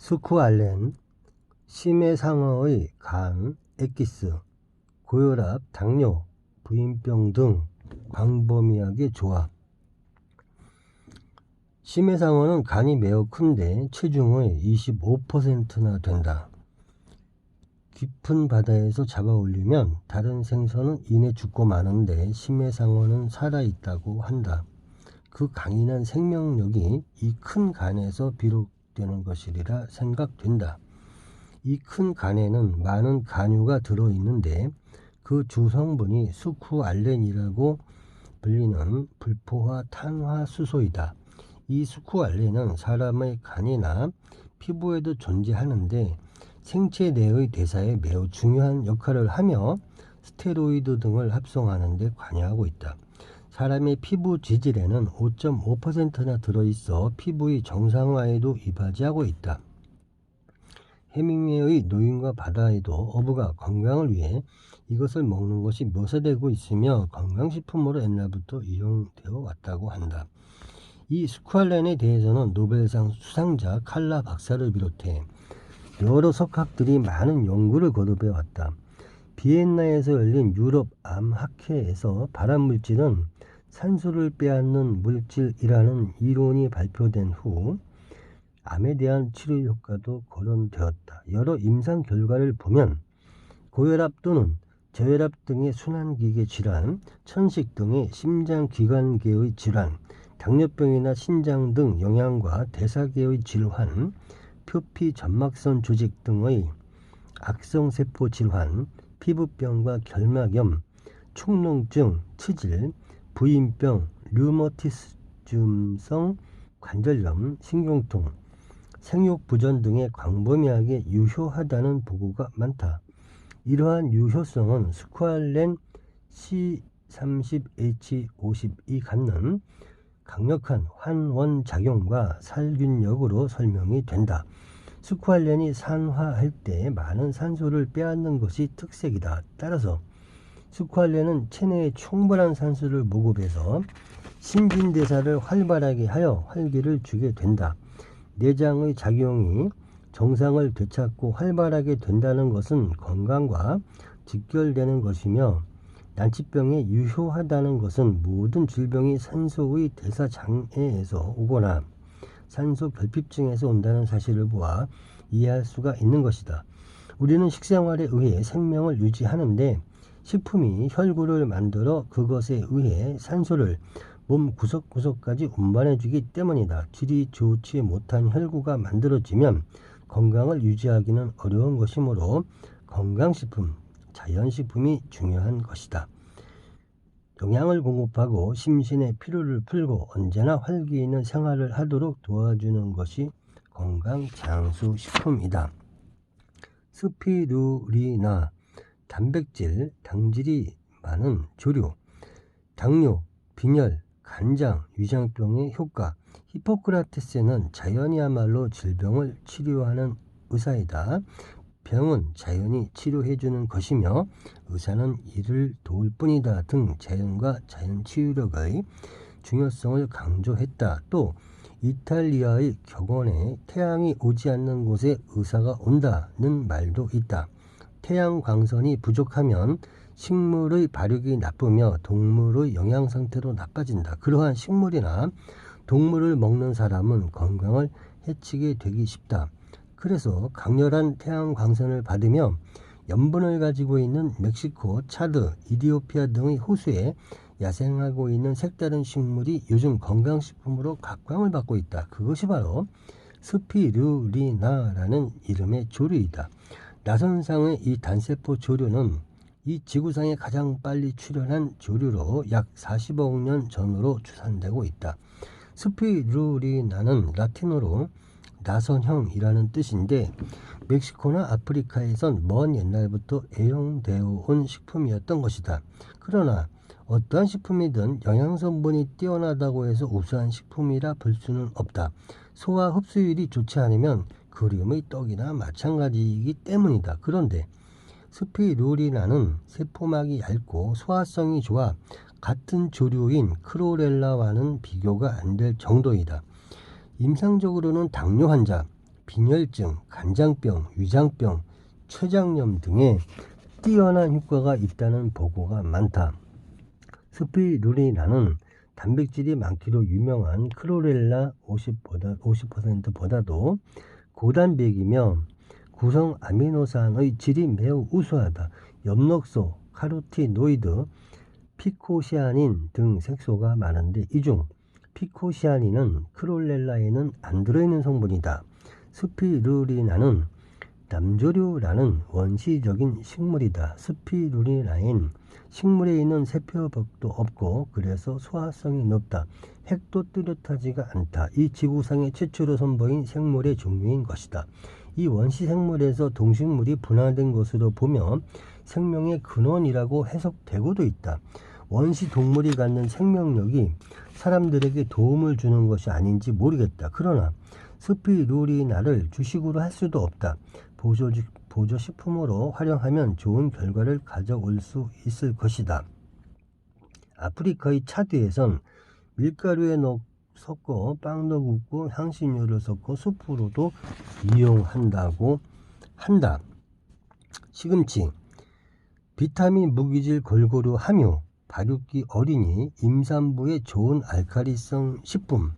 스쿠알렌, 심해상어의 간, 엑기스, 고혈압, 당뇨, 부인병 등 광범위하게 조합. 심해상어는 간이 매우 큰데 체중의 25%나 된다. 깊은 바다에서 잡아 올리면 다른 생선은 이내 죽고 마는데 심해상어는 살아있다고 한다. 그 강인한 생명력이 이 큰 간에서 비롯되는 것이리라 생각된다. 이 큰 간에는 많은 간유가 들어있는데 그 주성분이 스쿠알렌이라고 불리는 불포화 탄화수소이다. 이 스쿠알렌은 사람의 간이나 피부에도 존재하는데 생체 내의 대사에 매우 중요한 역할을 하며 스테로이드 등을 합성하는 데 관여하고 있다. 사람의 피부 지질에는 5.5%나 들어있어 피부의 정상화에도 이바지하고 있다. 해밍웨이의 노인과 바다에도 어부가 건강을 위해 이것을 먹는 것이 묘사되고 있으며 건강식품으로 옛날부터 이용되어 왔다고 한다. 이 스쿠알렌에 대해서는 노벨상 수상자 칼라 박사를 비롯해 여러 석학들이 많은 연구를 거듭해 왔다. 비엔나에서 열린 유럽 암학회에서 발암물질은 산소를 빼앗는 물질이라는 이론이 발표된 후 암에 대한 치료 효과도 거론되었다. 여러 임상 결과를 보면 고혈압 또는 저혈압 등의 순환기계 질환, 천식 등의 심장기관계의 질환, 당뇨병이나 신장 등 영양과 대사계의 질환, 표피 점막선 조직 등의 악성세포 질환, 피부병과 결막염, 축농증, 치질, 부인병, 류머티즘성 관절염, 신경통, 생육부전 등에 광범위하게 유효하다는 보고가 많다. 이러한 유효성은 스쿠알렌 C30H50이 갖는 강력한 환원작용과 살균력으로 설명이 된다. 스쿠알렌이 산화할 때 많은 산소를 빼앗는 것이 특색이다. 따라서 스쿠알렌은 체내에 충분한 산소를 모급해서 신진대사를 활발하게 하여 활기를 주게 된다. 내장의 작용이 정상을 되찾고 활발하게 된다는 것은 건강과 직결되는 것이며 난치병에 유효하다는 것은 모든 질병이 산소의 대사 장애에서 오거나 산소 결핍증에서 온다는 사실을 보아 이해할 수가 있는 것이다. 우리는 식생활에 의해 생명을 유지하는데 식품이 혈구를 만들어 그것에 의해 산소를 몸 구석구석까지 운반해주기 때문이다. 질이 좋지 못한 혈구가 만들어지면 건강을 유지하기는 어려운 것이므로 건강식품, 자연식품이 중요한 것이다. 영양을 공급하고 심신의 피로를 풀고 언제나 활기 있는 생활을 하도록 도와주는 것이 건강장수식품이다. 스피루리나, 단백질, 당질이 많은 조류, 당뇨, 빈혈, 간장, 위장병의 효과. 히포크라테스는 자연이야말로 질병을 치료하는 의사이다. 병은 자연이 치료해주는 것이며 의사는 이를 도울 뿐이다 등 자연과 자연치유력의 중요성을 강조했다. 또 이탈리아의 격언에 태양이 오지 않는 곳에 의사가 온다는 말도 있다. 태양 광선이 부족하면 식물의 발육이 나쁘며 동물의 영양 상태도 나빠진다. 그러한 식물이나 동물을 먹는 사람은 건강을 해치게 되기 쉽다. 그래서 강렬한 태양 광선을 받으며 염분을 가지고 있는 멕시코, 차드, 이디오피아 등의 호수에 야생하고 있는 색다른 식물이 요즘 건강식품으로 각광을 받고 있다. 그것이 바로 스피루리나라는 이름의 조류이다. 나선상의 이 단세포 조류는 이 지구상에 가장 빨리 출현한 조류로 약 40억 년 전으로 추산되고 있다. 스피루리나는 라틴어로 나선형이라는 뜻인데 멕시코나 아프리카에선 먼 옛날부터 애용되어 온 식품이었던 것이다. 그러나 어떠한 식품이든 영양성분이 뛰어나다고 해서 우수한 식품이라 볼 수는 없다. 소화 흡수율이 좋지 않으면 그림의 떡이나 마찬가지이기 때문이다. 그런데 스피루리나는 세포막이 얇고 소화성이 좋아 같은 조류인 크로렐라와는 비교가 안 될 정도이다. 임상적으로는 당뇨 환자, 빈혈증, 간장병, 위장병, 췌장염 등에 뛰어난 효과가 있다는 보고가 많다. 스피루리나는 단백질이 많기로 유명한 크로렐라 50%보다도 고단백이며 구성 아미노산의 질이 매우 우수하다. 엽록소, 카로티노이드, 피코시아닌 등 색소가 많은데 이 중 피코시아닌은 크롤렐라에는 안 들어있는 성분이다. 스피루리나는 남조류라는 원시적인 식물이다. 스피루리나엔 식물에 있는 세포벽도 없고 그래서 소화성이 높다. 핵도 뚜렷하지가 않다. 이 지구상에 최초로 선보인 생물의 종류인 것이다. 이 원시 생물에서 동식물이 분화된 것으로 보며 생명의 근원이라고 해석되고도 있다. 원시 동물이 갖는 생명력이 사람들에게 도움을 주는 것이 아닌지 모르겠다. 그러나 스피루리나를 주식으로 할 수도 없다. 보조식품으로 활용하면 좋은 결과를 가져올 수 있을 것이다. 아프리카의 차드에선 밀가루에 섞어 빵도 굽고 향신료를 섞어 수프로도 이용한다고 한다. 시금치, 비타민, 무기질, 골고루 함유, 발육기 어린이, 임산부에 좋은 알칼리성 식품.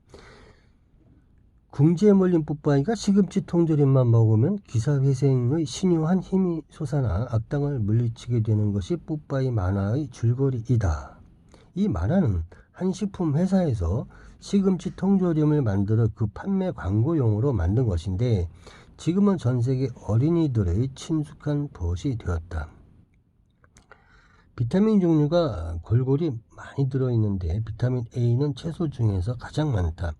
궁지에 몰린 뽀빠이가 시금치 통조림만 먹으면 기사회생의 신유한 힘이 솟아나 악당을 물리치게 되는 것이 뽀빠이 만화의 줄거리이다. 이 만화는 한 식품 회사에서 시금치 통조림을 만들어 그 판매 광고용으로 만든 것인데 지금은 전 세계 어린이들의 친숙한 버릇이 되었다. 비타민 종류가 골고루 많이 들어있는데 비타민 A는 채소 중에서 가장 많다.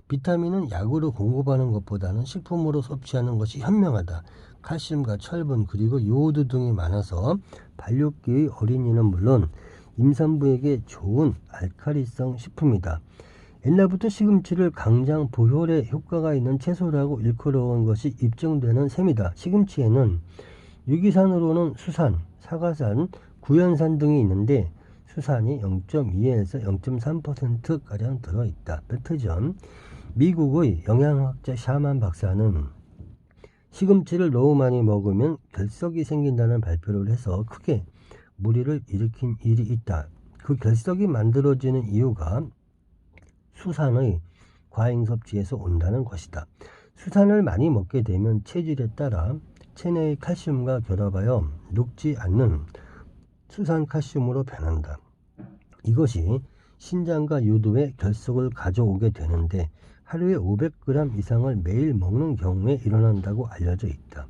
비타민은 약으로 공급하는 것보다는 식품으로 섭취하는 것이 현명하다. 칼슘과 철분 그리고 요오드 등이 많아서 발육기의 어린이는 물론 임산부에게 좋은 알칼리성 식품이다. 옛날부터 시금치를 강장 보혈에 효과가 있는 채소라고 일컬어온 것이 입증되는 셈이다. 시금치에는 유기산으로는 수산, 사과산, 구연산 등이 있는데 수산이 0.2에서 0.3%가량 들어있다. 몇 해 전 미국의 영양학자 샤만 박사는 시금치를 너무 많이 먹으면 결석이 생긴다는 발표를 해서 크게 무리를 일으킨 일이 있다. 그 결석이 만들어지는 이유가 수산의 과잉 섭취에서 온다는 것이다. 수산을 많이 먹게 되면 체질에 따라 체내의 칼슘과 결합하여 녹지 않는 수산 칼슘으로 변한다. 이것이 신장과 유두에 결석을 가져오게 되는데 하루에 500g 이상을 매일 먹는 경우에 일어난다고 알려져 있다.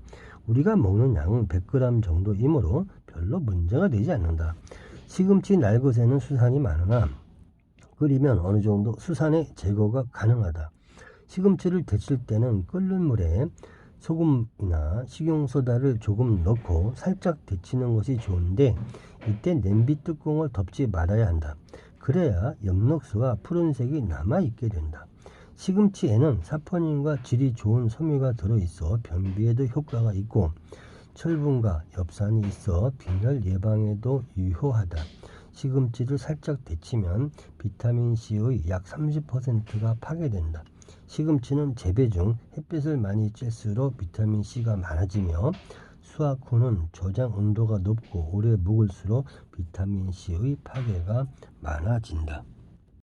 우리가 먹는 양은 100g 정도이므로 별로 문제가 되지 않는다. 시금치 날것에는 수산이 많으나 끓이면 어느 정도 수산의 제거가 가능하다. 시금치를 데칠 때는 끓는 물에 소금이나 식용소다를 조금 넣고 살짝 데치는 것이 좋은데 이때 냄비 뚜껑을 덮지 말아야 한다. 그래야 엽록소와 푸른색이 남아있게 된다. 시금치에는 사포닌과 질이 좋은 섬유가 들어있어 변비에도 효과가 있고 철분과 엽산이 있어 빈혈 예방에도 유효하다. 시금치를 살짝 데치면 비타민C의 약 30%가 파괴된다. 시금치는 재배 중 햇빛을 많이 쬐수록 비타민C가 많아지며 수확 후는 저장 온도가 높고 오래 묵을수록 비타민C의 파괴가 많아진다.